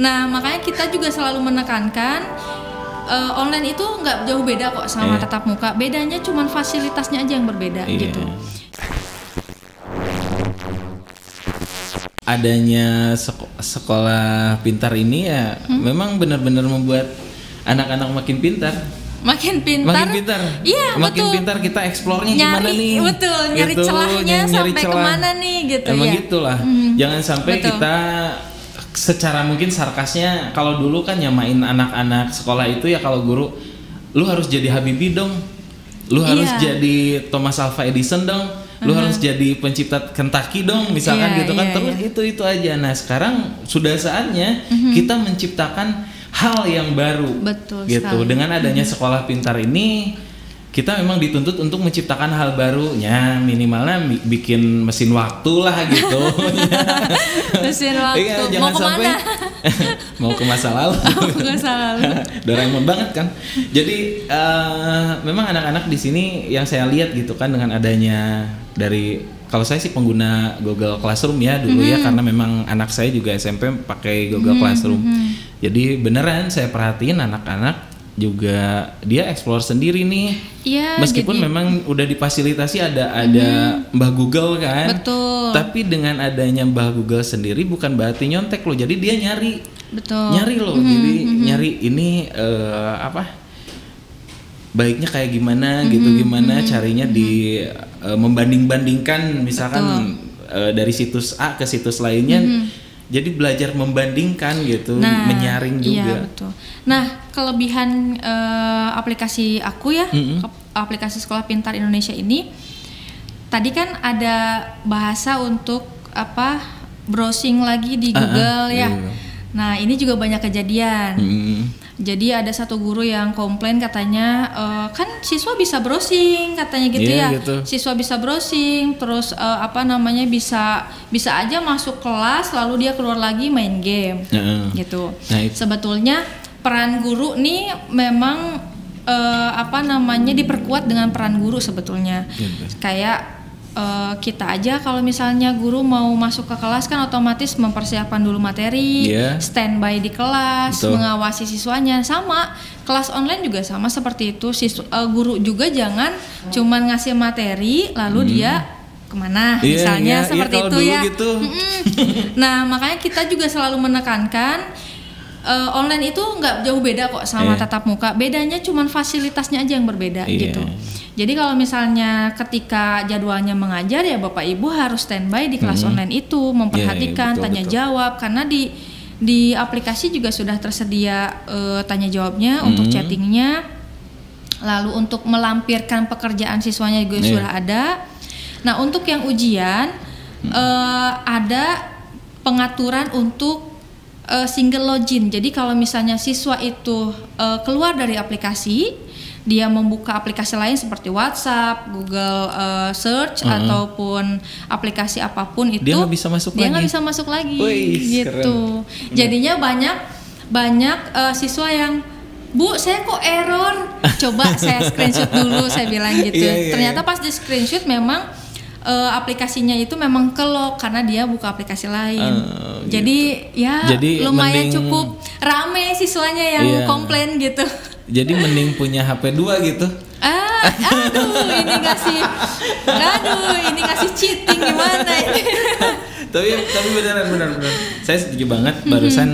Nah, makanya kita juga selalu menekankan online itu nggak jauh beda kok sama tatap muka. Bedanya cuma fasilitasnya aja yang berbeda gitu. Adanya sekolah pintar ini ya memang benar-benar membuat anak-anak makin pintar. Makin pintar. Iya, makin betul. pintar kita eksplornya gimana nih. Betul, nyari gitu, celahnya sampai kemana nih gitu. Emang ya. gitulah. Jangan sampai kita secara mungkin sarkasnya, kalau dulu kan nyamain anak-anak sekolah itu ya, kalau guru lu harus jadi Habibie dong. Lu harus jadi Thomas Alva Edison dong. Lu harus jadi pencipta Kentucky dong, misalkan gitu kan. Terus itu aja. Nah, sekarang sudah saatnya kita menciptakan hal yang baru. Betul gitu. Sekali. Dengan adanya sekolah pintar ini, kita memang dituntut untuk menciptakan hal barunya, minimalnya bikin mesin waktu lah gitu. Mesin waktu. Iya, jangan mau sampai mau ke masa lalu. Ke masa lalu. Doraemon banget kan. Jadi memang anak-anak di sini yang saya lihat gitu kan, dengan adanya dari, kalau saya sih pengguna Google Classroom ya dulu ya, karena memang anak saya juga SMP pakai Google Classroom. Jadi beneran saya perhatiin anak-anak juga dia explore sendiri nih. Iya, meskipun memang udah difasilitasi ada Mbah Google kan. Betul. Tapi dengan adanya Mbah Google sendiri bukan berarti nyontek loh. Jadi dia nyari. Betul. Nyari loh. Jadi nyari ini baiknya kayak gimana gitu, gimana carinya di membanding-bandingkan misalkan dari situs A ke situs lainnya. Jadi belajar membandingkan gitu, menyaring juga. Iya, betul. Nah, kelebihan aplikasi aku ya, aplikasi Sekolah Pintar Indonesia ini, tadi kan ada bahasa untuk browsing lagi di Google ya. Iya. Nah, ini juga banyak kejadian. Jadi ada satu guru yang komplain katanya, kan siswa bisa browsing katanya gitu ya. Gitu. Siswa bisa browsing, terus bisa aja masuk kelas lalu dia keluar lagi main game gitu. Nah, sebetulnya peran guru nih memang diperkuat dengan peran guru sebetulnya. Kayak kita aja kalau misalnya guru mau masuk ke kelas kan otomatis mempersiapkan dulu materi, standby di kelas, mengawasi siswanya. Sama kelas online juga sama seperti itu. Guru juga jangan cuman ngasih materi lalu dia kemana, misalnya seperti itu ya. Gitu. Nah, makanya kita juga selalu menekankan online itu nggak jauh beda kok sama tatap muka. Bedanya cuman fasilitasnya aja yang berbeda gitu. Jadi kalau misalnya ketika jadwalnya mengajar ya Bapak Ibu harus standby di kelas online itu, memperhatikan tanya jawab, karena di aplikasi juga sudah tersedia tanya jawabnya untuk chattingnya. Lalu untuk melampirkan pekerjaan siswanya juga sudah ada. Nah, untuk yang ujian ada pengaturan untuk single login. Jadi kalau misalnya siswa itu keluar dari aplikasi, dia membuka aplikasi lain seperti WhatsApp, Google Search ataupun aplikasi apapun itu, dia nggak bisa masuk lagi. Wih, gitu. Keren. Jadinya banyak siswa yang, Bu, saya kok error. Coba saya screenshot dulu, saya bilang gitu. Ternyata pas di screenshot memang aplikasinya itu memang ke-lock karena dia buka aplikasi lain. Jadi lumayan cukup rame siswanya yang komplain gitu. Jadi mending punya HP 2 gitu. Ini ngasih cheating gimana ini. tapi benar. Saya setuju banget barusan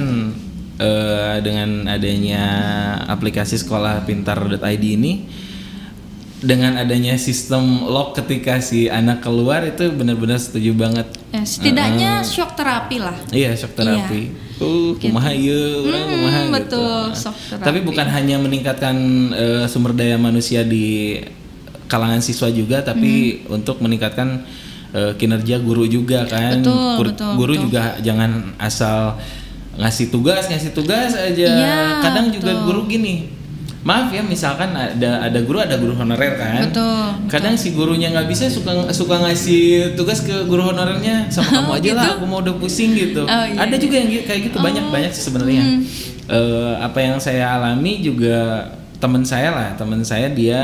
dengan adanya aplikasi sekolah pintar.id ini, dengan adanya sistem lock ketika si anak keluar, itu benar-benar setuju banget. Setidaknya shock terapi lah. Iya, shock terapi. Kumaha ieu, kumaha betul, gitu. Shock terapi. Tapi bukan hanya meningkatkan sumber daya manusia di kalangan siswa juga, tapi untuk meningkatkan kinerja guru juga kan. Guru juga jangan asal ngasih tugas aja. Kadang juga guru gini, maaf ya, misalkan ada guru honorer kan. Kadang si gurunya nggak bisa, suka ngasih tugas ke guru honorernya, sama kamu aja gitu? lah, aku mau udah pusing gitu. Ada juga yang kayak gitu, banyak sih sebenarnya. Apa yang saya alami juga, teman saya dia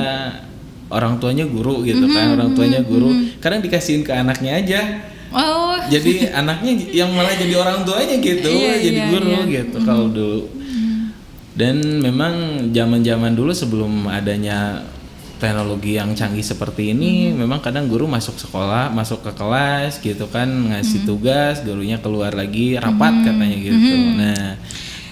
orang tuanya guru gitu kan, orang tuanya guru. Kadang dikasihin ke anaknya aja. Jadi anaknya yang malah jadi orang tuanya gitu, jadi guru gitu kalau dulu. Dan memang zaman-zaman dulu sebelum adanya teknologi yang canggih seperti ini, memang kadang guru masuk sekolah, masuk ke kelas gitu kan, ngasih tugas, gurunya keluar lagi rapat katanya gitu. Nah,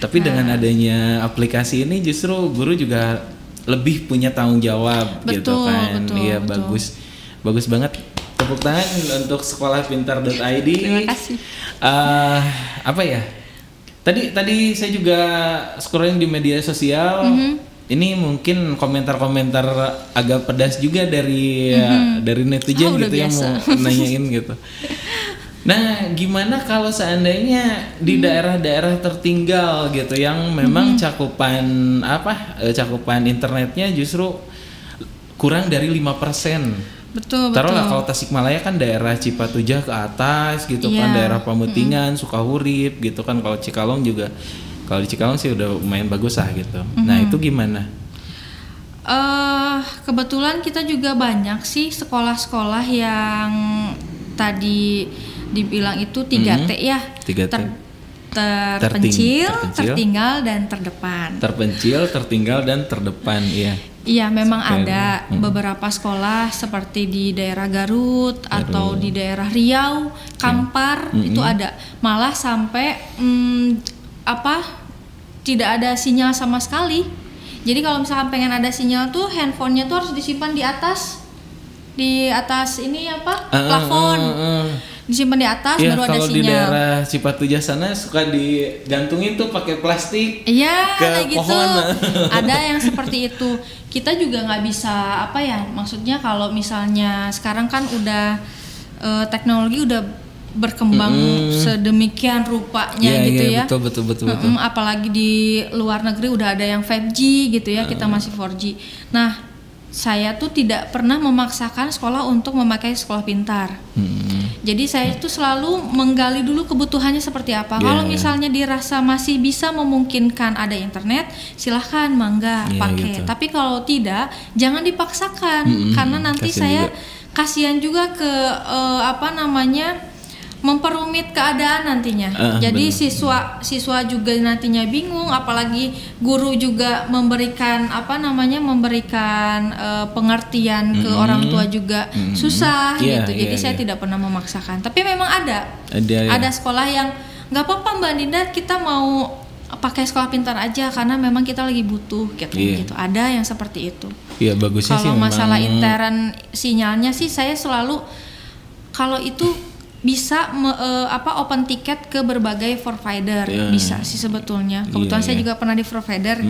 tapi dengan adanya aplikasi ini justru guru juga lebih punya tanggung jawab gitu kan. Iya, bagus banget. Tepuk tangan untuk sekolahpintar.id. Terima kasih. Apa ya? Tadi saya juga scrolling di media sosial. Ini mungkin komentar-komentar agak pedas juga dari netizen gitu yang mau nanyain gitu. Nah, gimana kalau seandainya di daerah-daerah tertinggal gitu yang memang cakupan internetnya justru kurang dari 5%. Betul. Taruhlah kalau Tasikmalaya kan daerah Cipatujah ke atas gitu kan, daerah Pamutingan, Sukahurip gitu kan. Kalau Cikalong juga, kalau di Cikalong sih udah lumayan bagus lah gitu. Nah, itu gimana? Kebetulan kita juga banyak sih sekolah-sekolah yang tadi dibilang itu 3T ya. 3T. Terpencil, tertinggal, dan terdepan. Terpencil, tertinggal, dan terdepan, iya. Iya, memang ada beberapa sekolah seperti di daerah Garut atau di daerah Riau, Kampar itu ada. Malah sampai tidak ada sinyal sama sekali. Jadi kalau misalkan pengen ada sinyal tuh handphonenya tuh harus disimpan di atas ini plafon. Disimpan di atas baru ada sinyal. Kalau di daerah Cipatujah sana suka digantungin tuh pakai plastik. Iya, ke kayak gitu. Pohon. Ada yang seperti itu. Kita juga nggak bisa maksudnya kalau misalnya sekarang kan udah teknologi udah berkembang sedemikian rupanya gitu ya. Betul. Apalagi di luar negeri udah ada yang 5G gitu ya, kita masih 4G. Nah, saya tuh tidak pernah memaksakan sekolah untuk memakai sekolah pintar. Jadi saya tuh selalu menggali dulu kebutuhannya seperti apa. Kalau misalnya dirasa masih bisa memungkinkan ada internet, silahkan mangga pakai. Gitu. Tapi kalau tidak, jangan dipaksakan karena nanti kasihan juga ke memperumit keadaan nantinya. Jadi siswa juga nantinya bingung, apalagi guru juga memberikan pengertian ke orang tua juga susah gitu. Jadi saya tidak pernah memaksakan. Tapi memang ada sekolah yang nggak apa-apa Mbak Dinda, kita mau pakai sekolah pintar aja karena memang kita lagi butuh gitu. Ada yang seperti itu. Iya, bagusnya sih. Kalau masalah intern sinyalnya sih saya selalu kalau itu bisa open tiket ke berbagai provider, bisa sih sebetulnya. Kebetulan saya juga pernah di provider.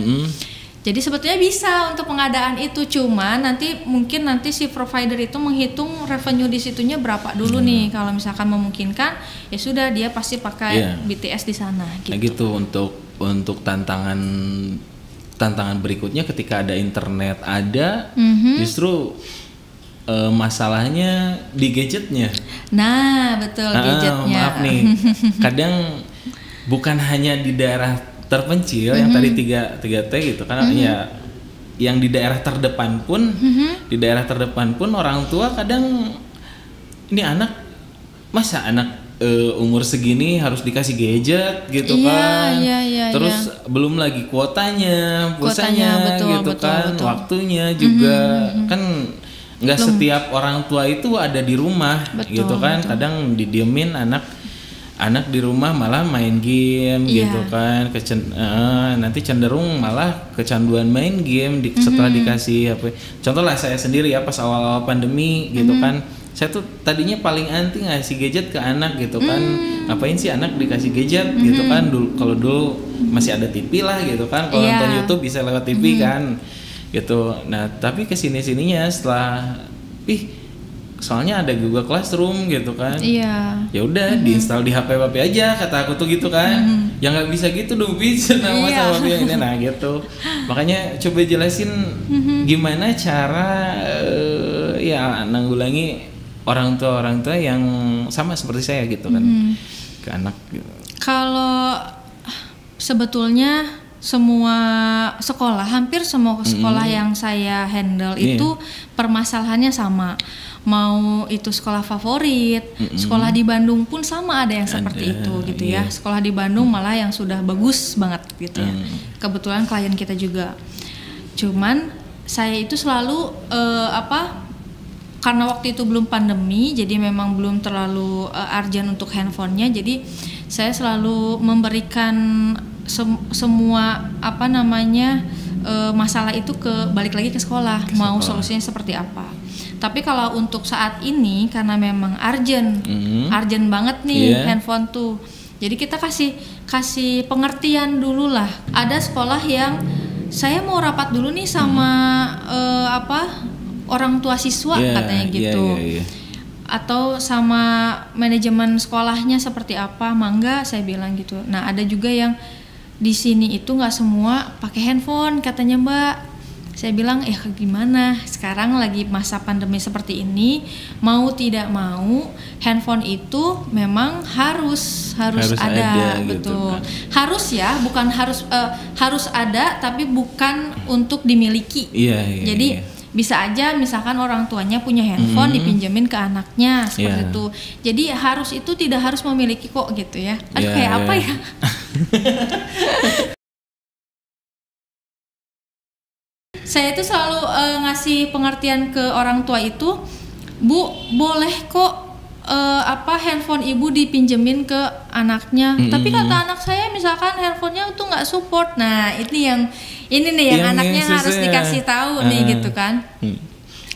Jadi sebetulnya bisa untuk pengadaan itu, cuma nanti si provider itu menghitung revenue di situnya berapa dulu nih. Kalau misalkan memungkinkan, ya sudah dia pasti pakai BTS di sana gitu. Nah gitu untuk tantangan berikutnya ketika ada internet justru masalahnya di gadgetnya. Nah, betul, gadgetnya. Maaf nih, kadang bukan hanya di daerah terpencil yang tadi 3T gitu kan, ya yang di daerah terdepan pun, orang tua kadang ini masa anak umur segini harus dikasih gadget gitu kan. Terus belum lagi kuotanya, pulsanya gitu kan, waktunya juga kan. Nggak setiap orang tua itu ada di rumah gitu kan. Kadang didiemin anak di rumah malah main game gitu kan. Nanti cenderung malah kecanduan main game setelah dikasih contoh lah saya sendiri ya, pas awal-awal pandemi gitu kan, saya tuh tadinya paling anti ngasih gadget ke anak gitu kan. Ngapain sih anak dikasih gadget gitu kan. Kalau dulu masih ada TV lah gitu kan, kalau nonton YouTube bisa lewat TV kan gitu. Nah tapi kesini-sininya setelah soalnya ada Google Classroom gitu kan, ya udah diinstal di HP papi aja, kata aku tuh gitu kan. Ya nggak bisa gitu dong, bisa sama papi yang ini. Nah gitu, makanya coba jelasin gimana cara nanggulangi orang tua yang sama seperti saya gitu kan ke anak gitu. Kalau sebetulnya semua sekolah, hampir semua sekolah yang saya handle itu permasalahannya sama. Mau itu sekolah favorit, sekolah di Bandung pun sama ada yang seperti itu gitu ya. Sekolah di Bandung malah yang sudah bagus banget gitu ya. Kebetulan klien kita juga. Cuman saya itu selalu karena waktu itu belum pandemi, jadi memang belum terlalu urgent untuk handphonenya. Jadi saya selalu memberikan semua masalah itu balik lagi ke sekolah, mau solusinya seperti apa. Tapi kalau untuk saat ini karena memang urgent banget nih handphone tuh. Jadi kita kasih pengertian dulu lah. Ada sekolah yang saya mau rapat dulu nih sama orang tua siswa katanya gitu. Atau sama manajemen sekolahnya seperti apa, mangga saya bilang gitu. Nah, ada juga yang di sini itu nggak semua pakai handphone katanya Mbak. Saya bilang gimana, sekarang lagi masa pandemi seperti ini, mau tidak mau handphone itu memang harus ada betul gitu kan. Harus ya, bukan harus ada tapi bukan untuk dimiliki. Jadi bisa aja misalkan orang tuanya punya handphone dipinjemin ke anaknya seperti itu. Jadi harus itu tidak harus memiliki kok gitu ya. Kayak apa ya? Saya itu selalu ngasih pengertian ke orang tua itu, Bu, boleh kok handphone ibu dipinjemin ke anaknya. Tapi kata anak saya misalkan handphonenya tuh nggak support. Nah, ini nih yang anaknya harus dikasih tahu nih gitu kan.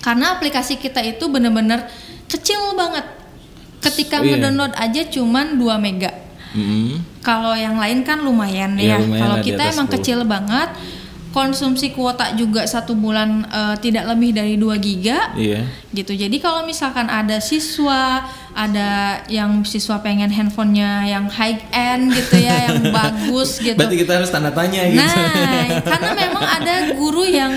Karena aplikasi kita itu benar-benar kecil banget. Ketika ngedownload aja cuman 2 mega. Kalau yang lain kan lumayan ya. Kalau kita emang kecil banget. Konsumsi kuota juga 1 bulan tidak lebih dari 2 giga gitu. Jadi kalau misalkan ada siswa pengen handphonenya yang high end gitu ya, yang bagus gitu. Berarti kita harus tanda tanya gitu. Nah, karena memang ada guru yang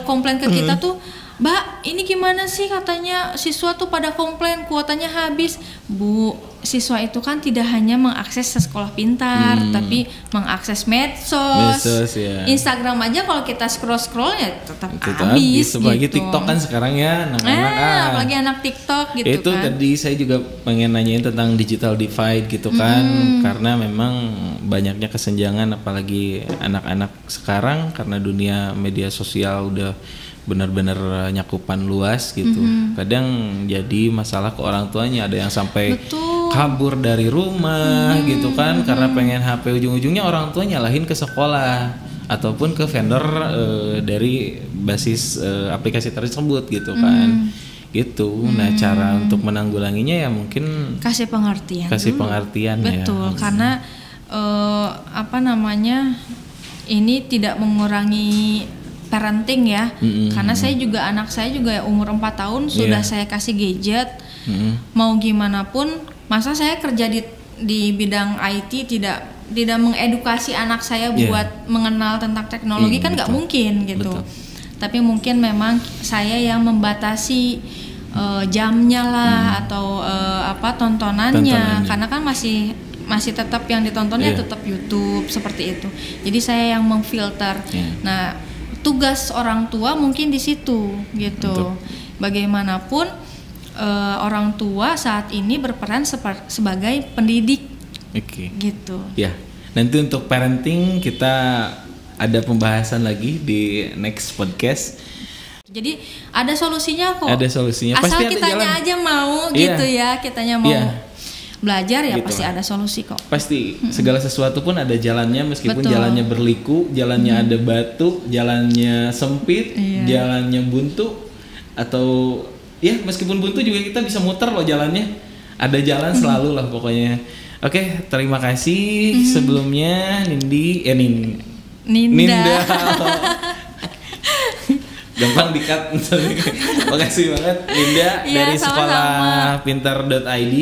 komplain ke kita tuh, Mbak, ini gimana sih katanya siswa tuh pada komplain kuotanya habis. Bu, siswa itu kan tidak hanya mengakses sekolah pintar, tapi mengakses medsos, Instagram aja kalau kita scroll ya tetap habis. Apalagi gitu. TikTok kan sekarang ya, anak-anak. Apalagi anak TikTok gitu itu kan. Itu tadi saya juga pengen nanyain tentang digital divide gitu kan, karena memang banyaknya kesenjangan apalagi anak-anak sekarang karena dunia media sosial udah benar-benar nyakupan luas gitu. Kadang jadi masalah ke orang tuanya, ada yang sampai kabur dari rumah gitu kan karena pengen HP, ujung-ujungnya orang tua nyalahin ke sekolah ataupun ke vendor dari basis aplikasi tersebut gitu kan. Gitu. Nah, cara untuk menanggulanginya ya mungkin kasih pengertian betul, karena ini tidak mengurangi parenting ya, karena anak saya juga umur 4 tahun sudah saya kasih gadget. Mau gimana pun, masa saya kerja di bidang IT tidak mengedukasi anak saya buat mengenal tentang teknologi kan nggak mungkin gitu. Tapi mungkin memang saya yang membatasi jamnya lah atau tontonannya, karena kan masih tetap yang ditontonnya tetap YouTube seperti itu. Jadi saya yang memfilter. Nah, tugas orang tua mungkin di situ gitu. Bagaimanapun orang tua saat ini berperan sebagai pendidik. Gitu. Ya. Nanti untuk parenting kita ada pembahasan lagi di next podcast. Jadi ada solusinya kok. Ada solusinya. Asal pasti kitanya aja mau gitu ya, kitanya mau belajar ya gitu. Pasti ada solusi kok. Pasti segala sesuatu pun ada jalannya, meskipun jalannya berliku, jalannya ada batu, jalannya sempit, jalannya buntu, atau meskipun buntu juga kita bisa muter loh jalannya. Ada jalan selalu lah pokoknya. Oke, terima kasih sebelumnya Ninda. Gampang di-cut. Makasih banget Ninda dari sekolah pintar.id.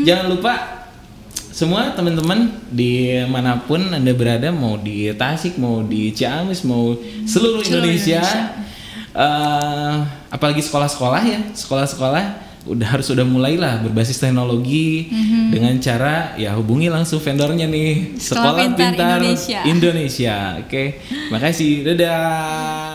Jangan lupa semua teman-teman dimanapun Anda berada, mau di Tasik, mau di Ciamis, mau seluruh Indonesia. Apalagi sekolah-sekolah ya, sekolah-sekolah udah mulailah berbasis teknologi dengan cara ya hubungi langsung vendornya nih, Sekolah Pintar Indonesia. Oke, makasih, dadah.